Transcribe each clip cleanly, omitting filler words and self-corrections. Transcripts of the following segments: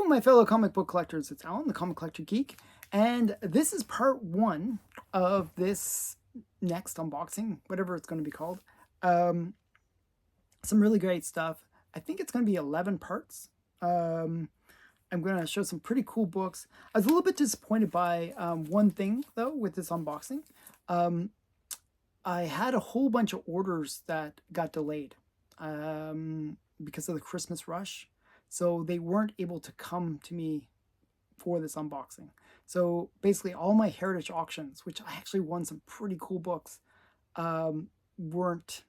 my fellow comic book collectors, it's Alan, the Comic Collector Geek, and this is part 1 of this next unboxing, whatever it's going to be called. Some really great stuff. I think it's going to be 11 parts. I'm going to show some pretty cool books. I was a little bit disappointed by one thing, though, with this unboxing. I had a whole bunch of orders that got delayed because of the Christmas rush. So they weren't able to come to me for this unboxing. So basically all my heritage auctions, which I actually won some pretty cool books, weren't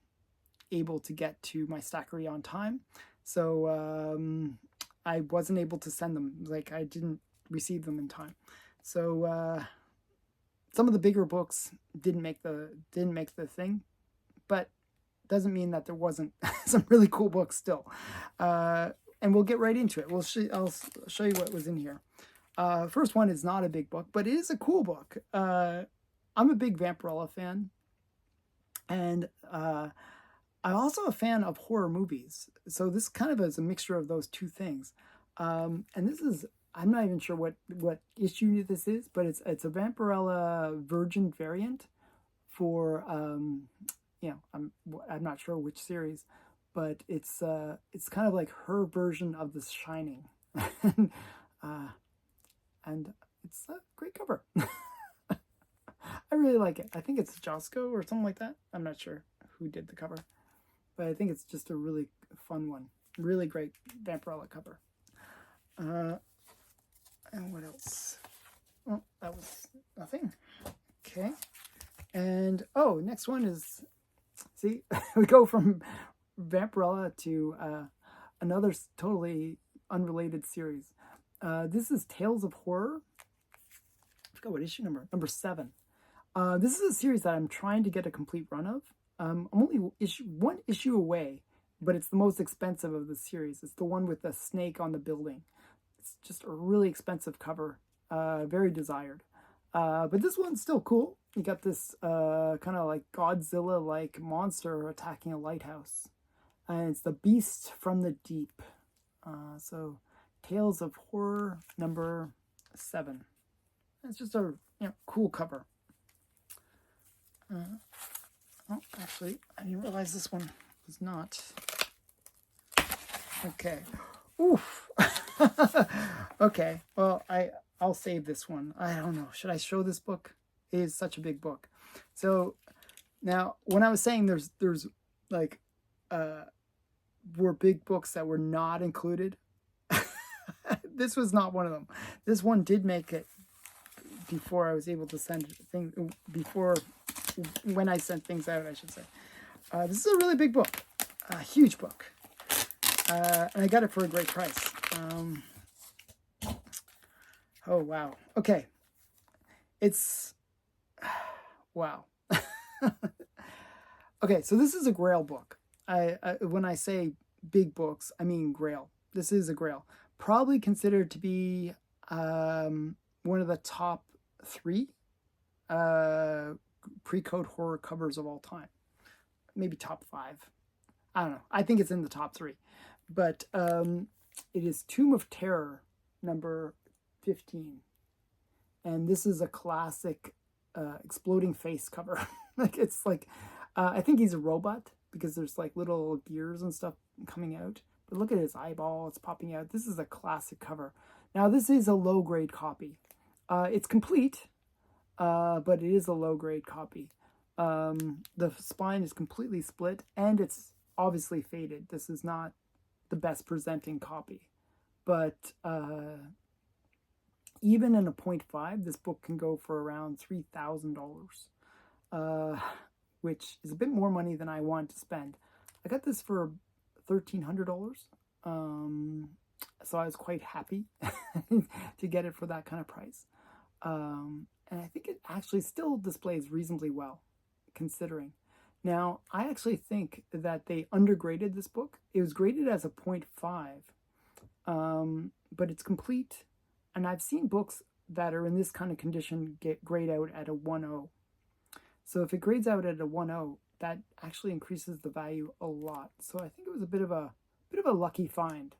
able to get to my Stackry on time. So I wasn't able to send them. Like, I didn't receive them in time. So some of the bigger books didn't make the thing, but doesn't mean that there wasn't some really cool books still. And we'll get right into it. I'll show you what was in here. First one is not a big book, but it is a cool book. I'm a big Vampirella fan, and I'm also a fan of horror movies. So this kind of is a mixture of those two things. And this is, I'm not even sure what issue this is, but it's a Vampirella Virgin variant for you know, I'm not sure which series, but it's kind of like her version of The Shining. And it's a great cover. I really like it. I think it's Josco or something like that. I'm not sure who did the cover, but I think it's just a really fun one. Really great Vampirella cover. And what else? Oh, that was nothing. Okay. And oh, next one is, see, we go from Vampirella to another totally unrelated series. This is Tales of Horror. I forgot what issue number 7. This is a series that I'm trying to get a complete run of. I'm only one issue away, but it's the most expensive of the series. It's the one with the snake on the building. It's just a really expensive cover, very desired. But this one's still cool. You got this kind of like Godzilla-like monster attacking a lighthouse. And it's the Beast from the Deep. So Tales of Horror number 7. It's just a cool cover. Oh, actually, I didn't realize this one was not. Okay. Oof. Okay. Well, I'll save this one. I don't know. Should I show this book? It is such a big book. So now, when I was saying there's like were big books that were not included, this was not one of them. This one did make it before I was able to send things, when I sent things out, I should say. This is a really big book, a huge book, and I got it for a great price. Oh wow. Okay, it's wow. Okay, so this is a Grail book. When I say big books, I mean Grail. This is a Grail. Probably considered to be one of the top 3 Precode horror covers of all time. Maybe top 5. I don't know. I think it's in the top 3. But it is Tomb of Terror number 15. And this is a classic exploding face cover. Like, it's like, I think he's a robot because there's like little gears and stuff coming out. But look at his eyeball, it's popping out. This is a classic cover. Now, this is a low-grade copy. It's complete, but it is a low-grade copy. The spine is completely split, and it's obviously faded. This is not the best presenting copy. But even in a 0.5, this book can go for around $3,000, which is a bit more money than I want to spend. I got this for $1,300, so I was quite happy to get it for that kind of price. And I think it actually still displays reasonably well, considering. Now, I actually think that they undergraded this book. It was graded as a 0.5, but it's complete. And I've seen books that are in this kind of condition get grade out at a 1.0. So if it grades out at a 1.0, that actually increases the value a lot. So I think it was a bit of a lucky find.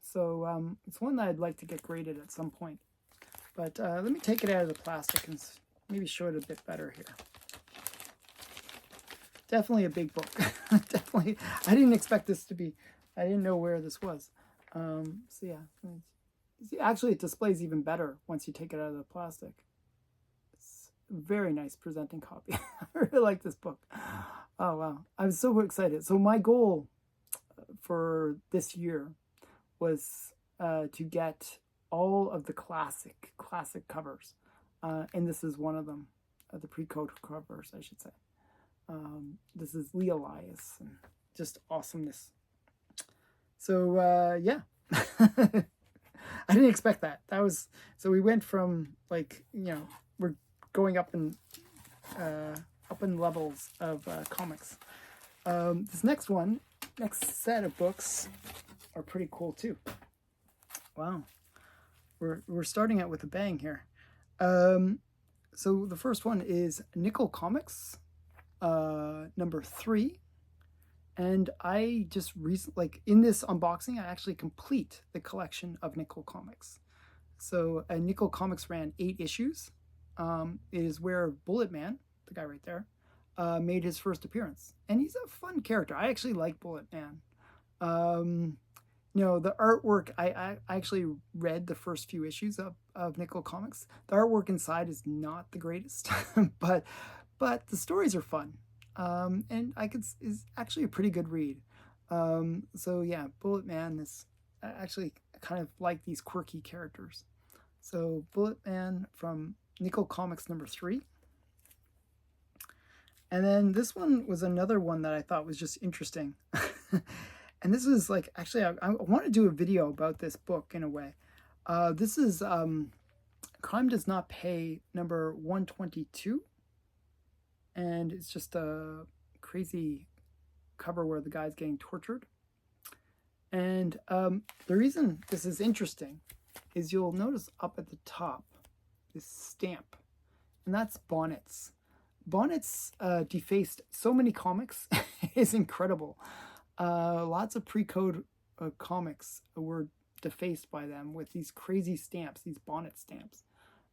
So it's one that I'd like to get graded at some point. But let me take it out of the plastic and maybe show it a bit better here. Definitely a big book. Definitely. I didn't expect this to be, I didn't know where this was. So yeah. See, actually, it displays even better once you take it out of the plastic. It's a very nice presenting copy. I really like this book. Oh, wow. I'm so excited. So my goal for this year was to get all of the classic covers. And this is one of them. The Precode covers, I should say. This is Lee Elias. And just awesomeness. So, yeah. I didn't expect that. That was, so we went from, like, you know, we're going up in levels of comics. This next set of books are pretty cool too. Wow. We're starting out with a bang here. So the first one is Nickel Comics, number 3. And I just recently, like in this unboxing, I actually complete the collection of Nickel Comics. So Nickel Comics ran 8 issues. It is where Bullet Man, the guy right there, made his first appearance. And he's a fun character. I actually like Bullet Man. You know, the artwork, I actually read the first few issues of Nickel Comics. The artwork inside is not the greatest, but the stories are fun. And is actually a pretty good read. So yeah, Bullet Man is actually kind of like these quirky characters. So Bullet Man from Nickel Comics number 3. And then this one was another one that I thought was just interesting. And this is like, actually, I want to do a video about this book in a way. This is Crime Does Not Pay number 122. And it's just a crazy cover where the guy's getting tortured. And the reason this is interesting is you'll notice up at the top this stamp. And that's Bonnet's. Bonnet's defaced so many comics. It's incredible. Lots of Precode comics were defaced by them with these crazy stamps, these Bonnet stamps.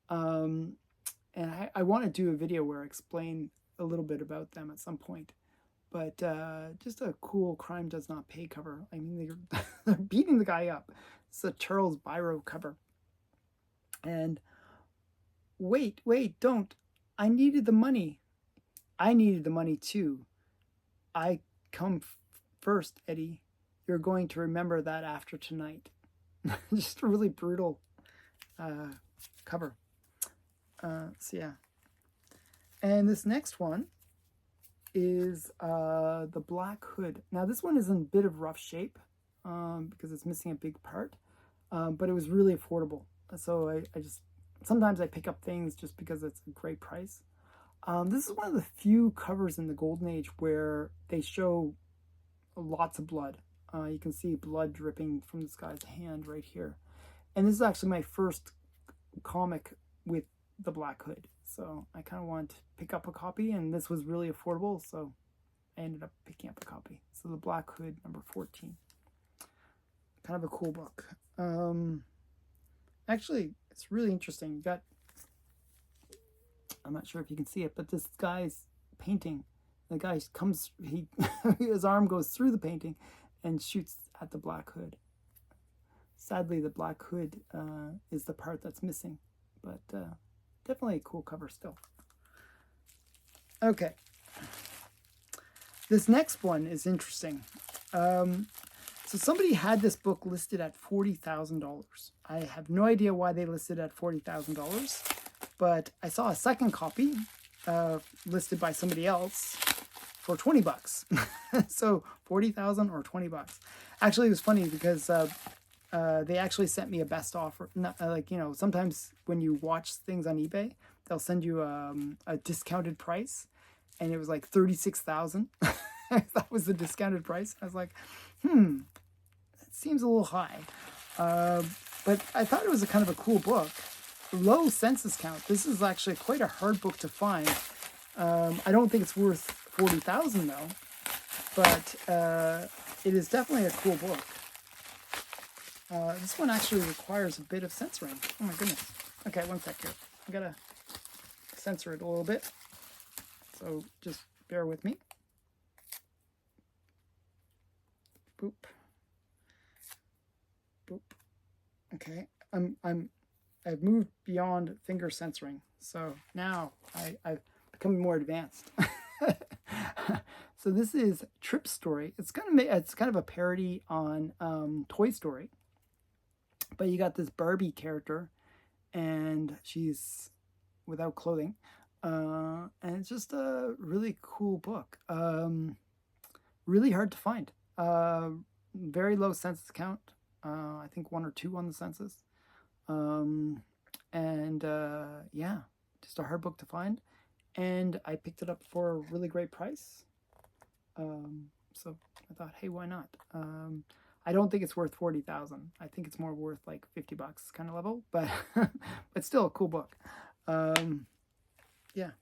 And I want to do a video where I explain a little bit about them at some point. But just a cool Crime Does Not Pay cover. I mean, they're beating the guy up. It's a Charles Biro cover. And wait, don't. I needed the money. I needed the money too. I come first, Eddie. You're going to remember that after tonight. Just a really brutal cover. So yeah. And this next one is the Black Hood. Now this one is in a bit of rough shape because it's missing a big part, but it was really affordable. So I just, sometimes I pick up things just because it's a great price. This is one of the few covers in the Golden Age where they show lots of blood. You can see blood dripping from this guy's hand right here. And this is actually my first comic with the Black Hood. So I kind of wanted to pick up a copy, and this was really affordable, so I ended up picking up a copy. So the Black Hood, number 14. Kind of a cool book. Actually, it's really interesting. You got, I'm not sure if you can see it, but this guy's painting. The guy comes, his arm goes through the painting and shoots at the Black Hood. Sadly, the Black Hood is the part that's missing, but definitely a cool cover still. Okay. This next one is interesting. So somebody had this book listed at $40,000. I have no idea why they listed it at $40,000, but I saw a second copy listed by somebody else for 20 bucks. So 40,000 or 20 bucks. Actually, it was funny because they actually sent me a best offer. Not, like, you know, sometimes when you watch things on eBay, they'll send you a discounted price, and it was like 36,000. That was the discounted price. I was like, that seems a little high. But I thought it was a kind of a cool book. Low census count. This is actually quite a hard book to find. I don't think it's worth 40,000 though, but it is definitely a cool book. This one actually requires a bit of censoring. Oh my goodness. Okay, one sec here. I gotta censor it a little bit. So just bear with me. Boop. Boop. Okay. I've moved beyond finger censoring. So now I've become more advanced. So this is Trip Story. It's kind of a parody on Toy Story. But you got this Barbie character, and she's without clothing. And it's just a really cool book. Really hard to find. Very low census count. I think 1 or 2 on the census. Yeah, just a hard book to find. And I picked it up for a really great price. So I thought, hey, why not? I don't think it's worth 40,000. I think it's more worth like $50 kind of level, but but still a cool book. Yeah,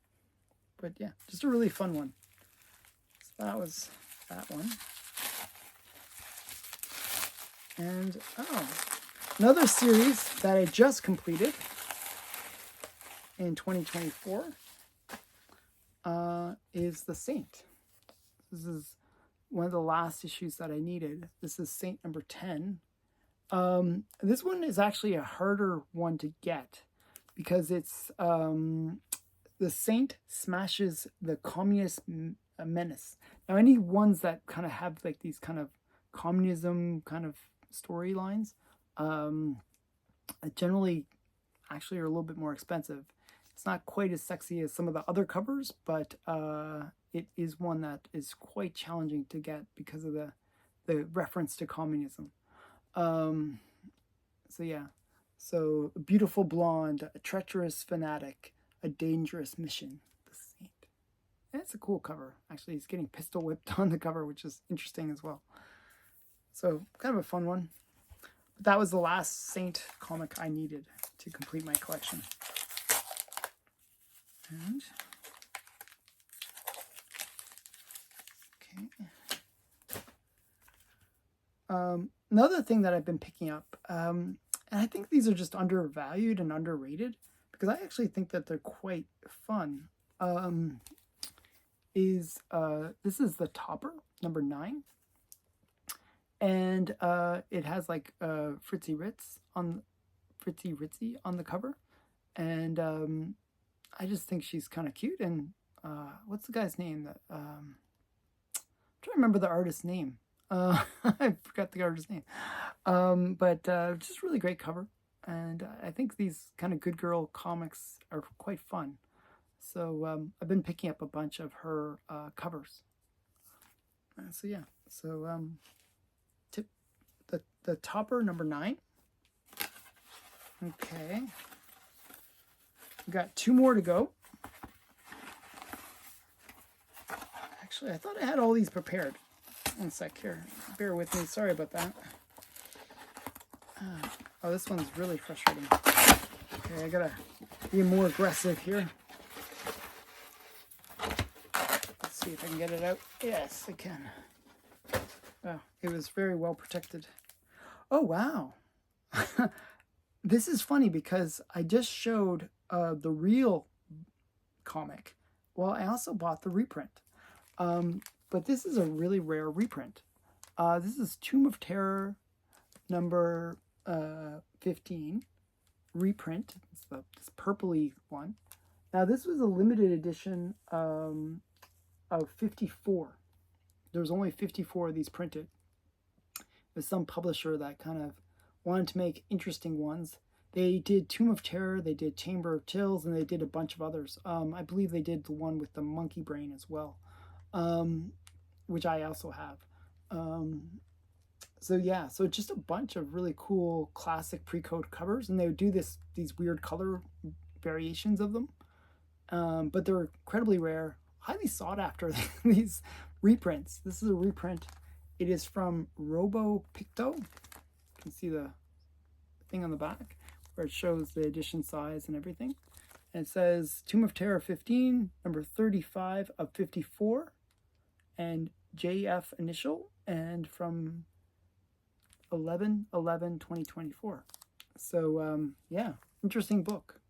but yeah, just a really fun one. So that was that one. And another series that I just completed in 2024 is The Saint. This is one of the last issues that I needed. This is Saint number 10. This one is actually a harder one to get because it's the Saint smashes the communist menace. Now, any ones that kind of have like these kind of communism kind of storylines generally actually are a little bit more expensive. It's not quite as sexy as some of the other covers, but it is one that is quite challenging to get because of the reference to communism. So yeah, so a beautiful blonde, a treacherous fanatic, a dangerous mission, the Saint. And it's a cool cover. Actually, he's getting pistol whipped on the cover, which is interesting as well. So kind of a fun one. But that was the last Saint comic I needed to complete my collection. And okay. Another thing that I've been picking up, and I think these are just undervalued and underrated because I actually think that they're quite fun. This is the Topper number 9, and it has like Fritzy Ritzy on the cover, and I just think she's kind of cute. And what's the guy's name? That I'm trying to remember the artist's name. I forgot the artist's name. But just really great cover. And I think these kind of good girl comics are quite fun. So I've been picking up a bunch of her covers. So yeah. So the Topper number 9. Okay. We've got 2 more to go. Actually, I thought I had all these prepared. One sec here. Bear with me. Sorry about that. Oh, this one's really frustrating. Okay, I gotta be more aggressive here. Let's see if I can get it out. Yes, I can. Oh, it was very well protected. Oh, wow. This is funny because I just showed the real comic. Well, I also bought the reprint. But this is a really rare reprint. This is Tomb of Terror number 15 reprint. It's this purpley one. Now this was a limited edition of 54. There's only 54 of these printed. There's some publisher that kind of wanted to make interesting ones. They did Tomb of Terror, they did Chamber of Chills, and they did a bunch of others. I believe they did the one with the monkey brain as well, which I also have. So yeah, so just a bunch of really cool classic Precode covers, and they would do these weird color variations of them. But they're incredibly rare, highly sought after, these reprints. This is a reprint. It is from Robo Picto. You can see the thing on the back where it shows the edition size and everything. And it says Tomb of Terror 15, number 35 of 54, and JF initial, and from 11/11/2024. So yeah, interesting book.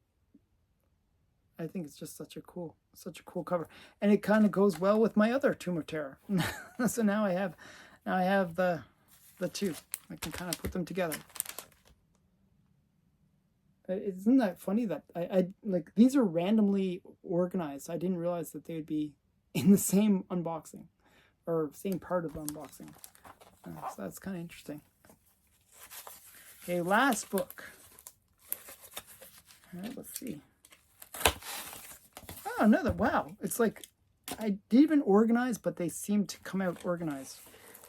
I think it's just such a cool cover, and it kind of goes well with my other Tomb of Terror. So now I have the two. I can kind of put them together. Isn't that funny that I like these are randomly organized? I didn't realize that they would be in the same unboxing or same part of the unboxing. So that's kind of interesting. Okay, last book. All right, let's see. Oh, another. Wow. It's like I didn't even organize, but they seem to come out organized.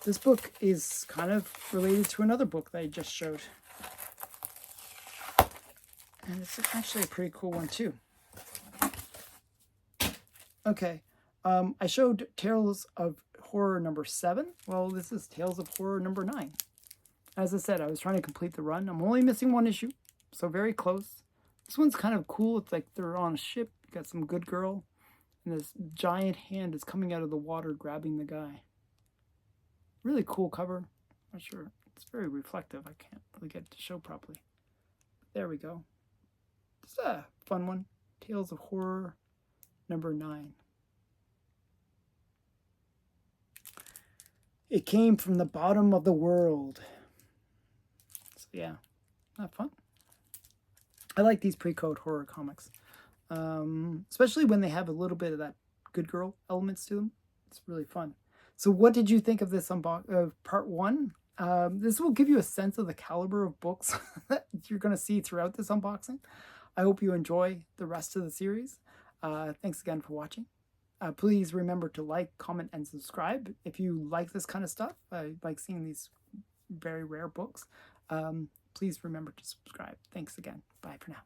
This book is kind of related to another book that I just showed. And it's actually a pretty cool one, too. Okay. I showed Tales of Horror number 7. Well, this is Tales of Horror number 9. As I said, I was trying to complete the run. I'm only missing one issue, so very close. This one's kind of cool. It's like they're on a ship. You got some good girl, and this giant hand is coming out of the water grabbing the guy. Really cool cover. Not sure. It's very reflective. I can't really get it to show properly. There we go. It's a fun one. Tales of Horror number 9. It came from the bottom of the world. So yeah, not fun. I like these Precode horror comics, especially when they have a little bit of that good girl elements to them. It's really fun. So what did you think of this part 1? This will give you a sense of the caliber of books that you're going to see throughout this unboxing. I hope you enjoy the rest of the series. Thanks again for watching. Please remember to like, comment, and subscribe if you like this kind of stuff. I like seeing these very rare books. Please remember to subscribe. Thanks again. Bye for now.